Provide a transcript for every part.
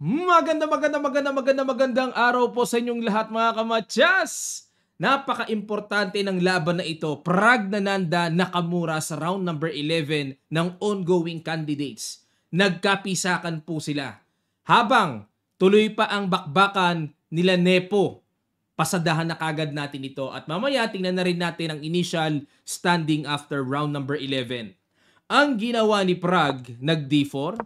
Magandang araw po sa inyong lahat mga kamatyas! Napaka-importante ng laban na ito. Prague Nananda Nakamura sa round number 11 ng ongoing candidates. Nagkapisakan po sila. Habang tuloy pa ang bakbakan nila Nepo, pasadahan na kagad natin ito at mamaya tingnan na rin natin ang initial standing after round number 11. Ang ginawa ni Prague, nag D4,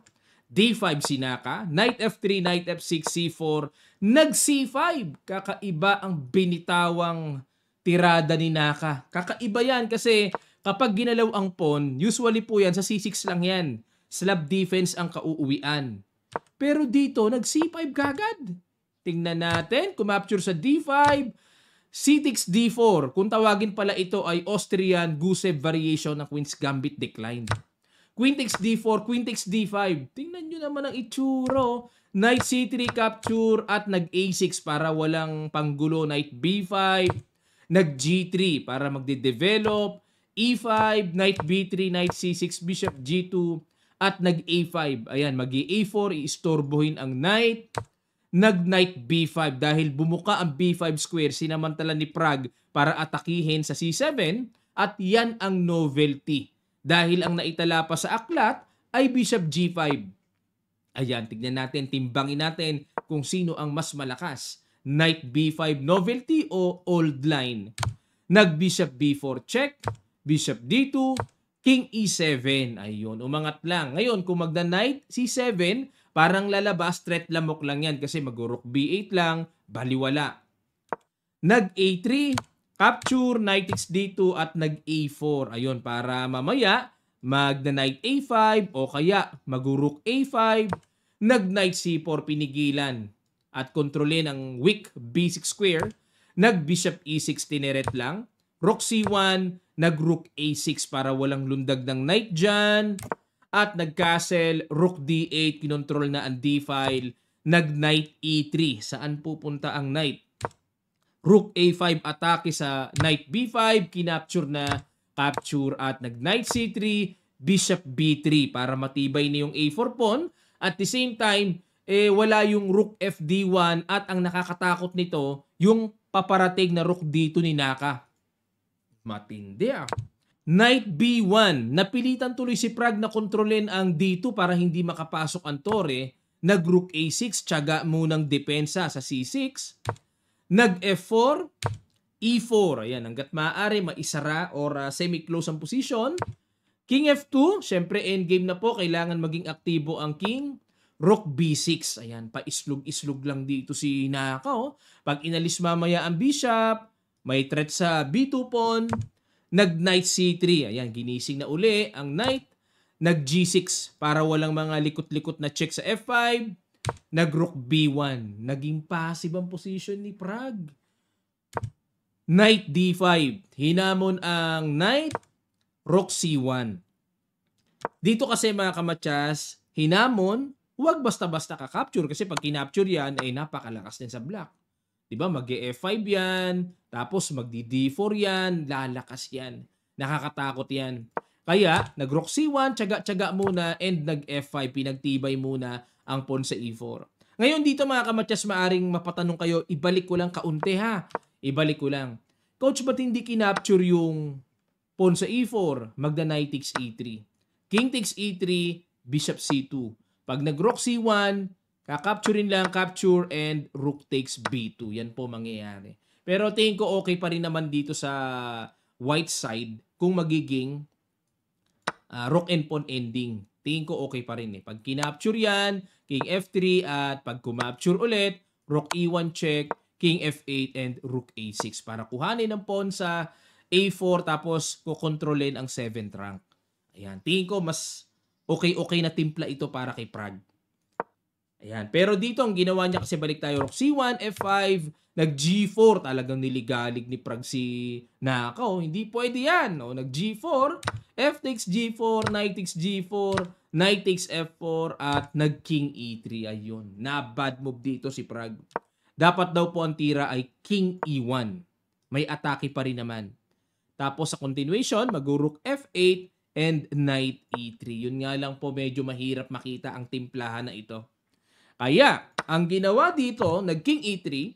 D5 si Naka, Knight F3, Knight F6, C4, nag C5. Kakaiba ang binitawang tirada ni Naka. Kakaiba yan kasi kapag ginalaw ang pawn, usually po yan sa C6 lang yan. Slab defense ang kauuwian. Pero dito, nag C5 kagad. Tingnan natin, kumapture sa D5, C6 D4. Kung tawagin pala ito ay Austrian Gusev variation ng Queen's Gambit decline. Queen takes D4, Queen takes D5. Tingnan nyo naman ang itsuro. Knight C3 capture at nag A6 para walang panggulo. Knight B5, nag G3 para magde-develop. E5, Knight B3, Knight C6, Bishop G2 at nag A5. Ayan, mag A4, iistorbohin ang Knight. Nag Knight B5 dahil bumuka ang B5 square, sinamantala ni Prague para atakihin sa C7 at yan ang novelty. Dahil ang naitala pa sa aklat ay Bishop G5. Ayan, tignan natin, timbangin natin kung sino ang mas malakas. Knight B5 novelty o old line. Nag-Bishop B4 check, Bishop D2, King E7. Ayun, umangat lang. Ngayon, kung magna-Knight C7, parang lalabas, threat lamok lang yan kasi mag-Rook B8 lang, baliwala. Nag-A3, capture, Knight takes D2 at nag-A4. Ayun, para mamaya mag-Knight A5 o kaya mag-Rook A5, nag-Knight C4 pinigilan at kontrolin ang weak B6 square. Nag-Bishop E6 tineret lang. Rook C1, nag-Rook A6 para walang lundag ng Knight dyan. At nag-Castle, Rook D8, kinontrol na ang D-file. Nag-Knight E3. Saan pupunta ang Knight? Rook A5 atake sa Knight B5, kinapture na, capture at nag-Knight C3, Bishop B3 para matibay na yung A4 pawn. At the same time, wala yung Rook FD1 at ang nakakatakot nito, yung paparating na Rook D2 ni Naka. Matindi ah. Knight B1, napilitan tuloy si Prague na kontrolin ang D2 para hindi makapasok ang tore. Nag-Rook A6, tiyaga munang depensa sa C6. Nag-F4, E4. Ayan, hanggat maaari, maisara or semi-close ang position. King F2, syempre endgame na po. Kailangan maging aktibo ang King. Rook B6. Ayan, paislog-islog lang dito si Naka. Oh. Pag inalis mamaya ang Bishop, may threat sa B2 pawn. Nag-Knight C3. Ayan, ginising na uli ang Knight. Nag-G6 para walang mga likot-likot na check sa F5. Nag-Rook B1. Naging passive ang position ni Prague. Knight D5. Hinamon ang Knight. Rook C1. Dito kasi mga kamatyas, hinamon, huwag basta-basta ka-capture kasi pag kinapture yan, ay napakalakas din sa black. Diba? Mag-F5 yan, tapos mag-D4 yan, lalakas yan. Nakakatakot yan. Kaya, nag-Rook C1, tiyaga-tiyaga muna, and nag-F5, pinagtibay muna ang pawn sa E4. Ngayon dito mga kamatyas, maaring mapatanong kayo, ibalik ko lang kaunti ha. Ibalik ko lang. Coach, ba't hindi kinapture yung pawn sa E4? Magda-Knight takes E3. King takes E3, Bishop C2. Pag nag-Rook C1, kakapturein lang, capture, and Rook takes B2. Yan po mangyayari. Pero tingin ko okay pa rin naman dito sa white side kung magiging Rook and pawn ending. Tingin ko okay pa rin eh. Pag kinapture yan, King F3 at pag kumapture ulit, Rook E1 check, King F8 and Rook A6 para kuhanin ang pawn sa A4 tapos kukontrolin ang 7th rank. Ayan, tingin ko mas okay na timpla ito para kay Prague. Ayan, pero dito ang ginawa niya kasi balik tayo Rook C1, F5, nag-G4, talagang niligalig ni Prague si Naka. Oh, hindi pwede yan. Oh, nag-G4, F takes G4, Knight takes G4, Knight takes F4, at nag-King E3. Ayun, na bad move dito si Prague. Dapat daw po ang tira ay King E1. May atake pa rin naman. Tapos sa continuation, mag-Rook F8 and Knight E3. Yun nga lang po medyo mahirap makita ang timplahan na ito. Kaya, ang ginawa dito, nag-king e3,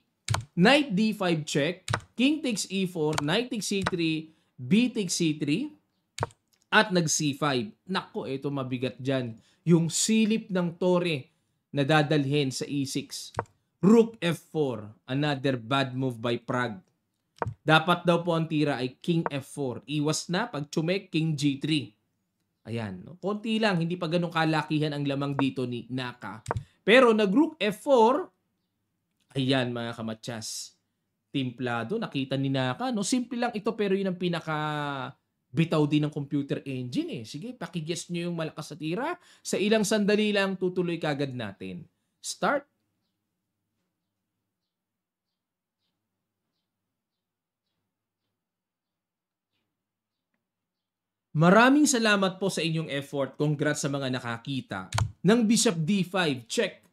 knight d5 check, king takes e4, knight takes c3, b takes c3, at nag-c5. Nako, ito mabigat dyan. Yung silip ng tore na dadalhin sa e6. Rook f4, another bad move by Prague. Dapat daw po ang tira ay king f4. Iwas na pag chumek, king g3. Ayan, no? Konti lang, hindi pa ganun kalakihan ang lamang dito ni Naka. Pero nag-rook f4, ayan mga kamatsas. Timplado, nakita ni Naka. No? Simple lang ito pero yun ang pinaka bitaw din ng computer engine eh. Sige, pakiguess nyo yung malakas na tira. Sa ilang sandali lang, tutuloy kagad natin. Start. Maraming salamat po sa inyong effort. Congrats sa mga nakakita. Ng Bishop D5, check.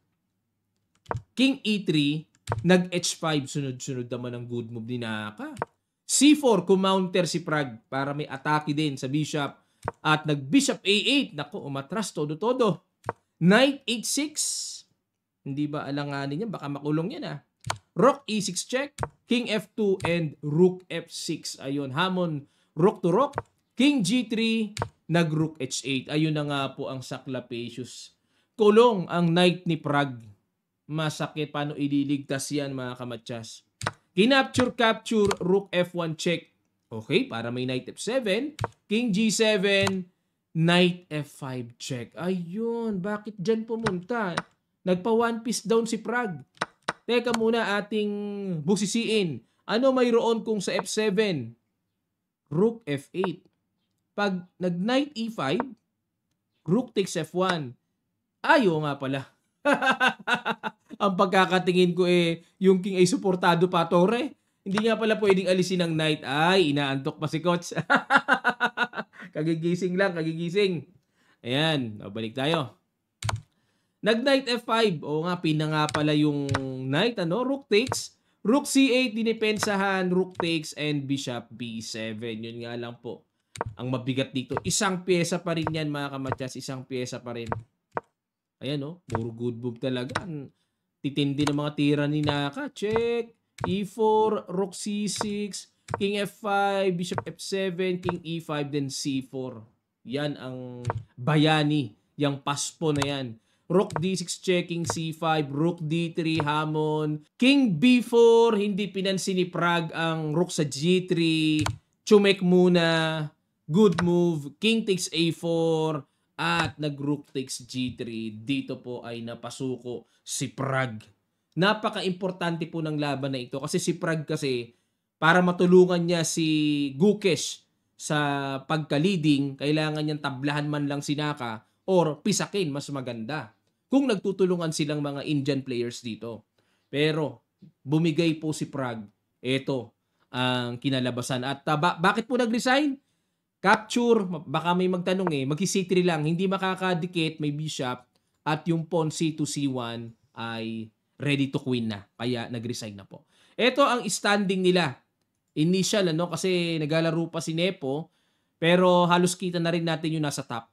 King E3, nag-H5, sunod-sunod naman ang good move ni Naka. C4, kumounter si Prague para may atake din sa Bishop. At nag-Bishop A8, naku, umatras todo-todo. Knight H6, hindi ba alanganin yan? Baka makulong yan ah. Rook E6 check, King F2 and Rook F6. Ayun, hamon, rook to rook. King G3, nag-Rook H8. Ayun na nga po ang saklapacious. Kulong ang knight ni Prague. Masakit. Paano ililigtas yan mga kamatsas? Kinapture-capture, Rook F1 check. Okay, para may knight F7. King G7, knight F5 check. Ayun, bakit dyan pumunta? Nagpa one piece down si Prague. Teka muna ating busisiin. Ano mayroon kung sa F7? Rook F8. Pag nag-knight E5, rook takes F1. Ayo nga pala. Ang pagkakatingin ko yung king ay suportado pa tore. Hindi nga pala pwedeng alisin ng knight. Ay, inaantok pa si coach. Kagigising lang, kagigising. Ayan, balik tayo. Nag-knight F5. O nga, pina nga pala yung knight, ano? Rook takes. Rook C8, dinipensahan. Rook takes and Bishop B7. Yun nga lang po. Ang mabigat dito. Isang pyesa pa rin yan, mga kamatyas. Isang pyesa pa rin. Ayan, oh. Puro good move talaga. Titindi ng mga tira ni Naka. Check. E4, Rook C6, King F5, Bishop F7, King E5, then C4. Yan ang bayani. Yang paspo na yan. Rook D6 checking C5, Rook D3 hamon, King B4, hindi pinansin ni Prague ang Rook sa G3, chumek muna, good move, King takes A4, at nag-Rook takes G3. Dito po ay napasuko si Prague. Napaka-importante po ng laban na ito kasi si Prague kasi para matulungan niya si Gukesh sa pagka-leading, kailangan niyang tablahan man lang si Naka or pisakin, mas maganda kung nagtutulungan silang mga Indian players dito. Pero bumigay po si Prague. Ito ang kinalabasan. At bakit po nag-resign? Capture, baka may magtanong mag-C3 lang, hindi makakadikit, may bishop, at yung pawn C2, C1 ay ready to queen na. Kaya nag-resign na po. Ito ang standing nila. Initial, kasi naglalaro pa si Nepo, pero halos kita na rin natin yung nasa top.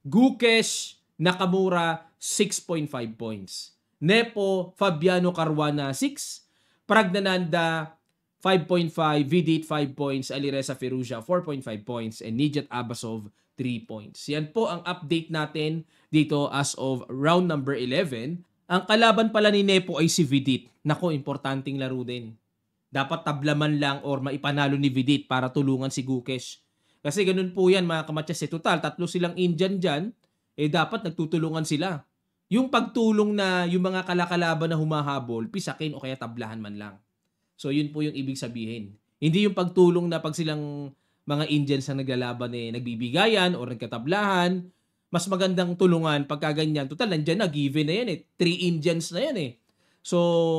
Gukesh, Nakamura, 6.5 points. Nepo, Fabiano Caruana, 6. Pragnananda, 5.5. Vidit, 5 points. Alireza Firouzja, 4.5 points. And Nijat Abasov, 3 points. Yan po ang update natin dito as of round number 11. Ang kalaban pala ni Nepo ay si Vidit. Nako, importanteng laro din. Dapat tablaman lang or maipanalo ni Vidit para tulungan si Gukesh. Kasi ganun po yan mga kamatsas. Total, 3 silang Indian dyan. Dapat nagtutulungan sila. Yung pagtulong na yung mga kalakalaban na humahabol, pisakin o kaya tablahan man lang. So yun po yung ibig sabihin. Hindi yung pagtulong na pag silang mga Indians na naglalaban nagbibigayan o nagkatablahan, mas magandang tulungan pagka ganyan. Total, nandyan na, given na yan 3 Indians na yan So,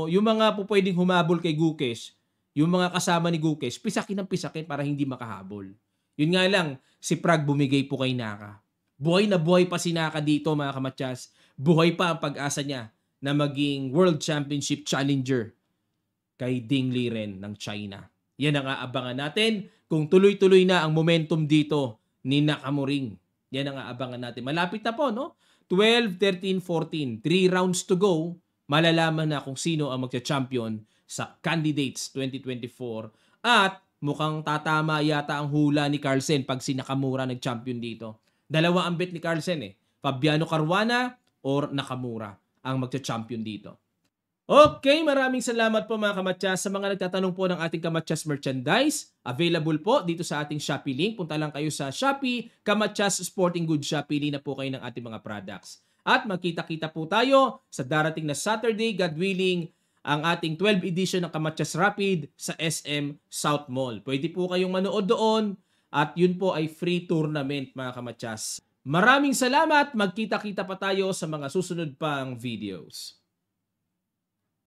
yung mga po pwedeng humabol kay Gukesh, yung mga kasama ni Gukesh, pisakin ng pisakin para hindi makahabol. Yun nga lang, si Prague bumigay po kay Naka. Buhay na buhay pa si Naka dito mga kamatsas. Buhay pa ang pag-asa niya na maging World Championship Challenger kay Ding Liren ng China. Yan ang aabangan natin kung tuloy-tuloy na ang momentum dito ni Nakamuring. Yan ang aabangan natin. Malapit na po, no? 12, 13, 14. 3 rounds to go. malalaman na kung sino ang magcha-champion sa Candidates 2024 at mukhang tatama yata ang hula ni Carlsen pag si Nakamura nag-champion dito. Dalawa ang bet ni Carlsen Fabiano Caruana or Nakamura ang magcha-champion dito. Okay, maraming salamat po mga kamatyas sa mga nagtatanong po ng ating Kamatyas merchandise. Available po dito sa ating Shopee link. Punta lang kayo sa Shopee, Kamatyas Sporting Goods Shop. Pili na po kayo ng ating mga products. At magkita-kita po tayo sa darating na Saturday, God willing, ang ating 12th edition ng Kamatyas Rapid sa SM South Mall. Pwede po kayong manood doon at yun po ay free tournament mga kamatyas. Maraming salamat. Magkita-kita pa tayo sa mga susunod pang videos.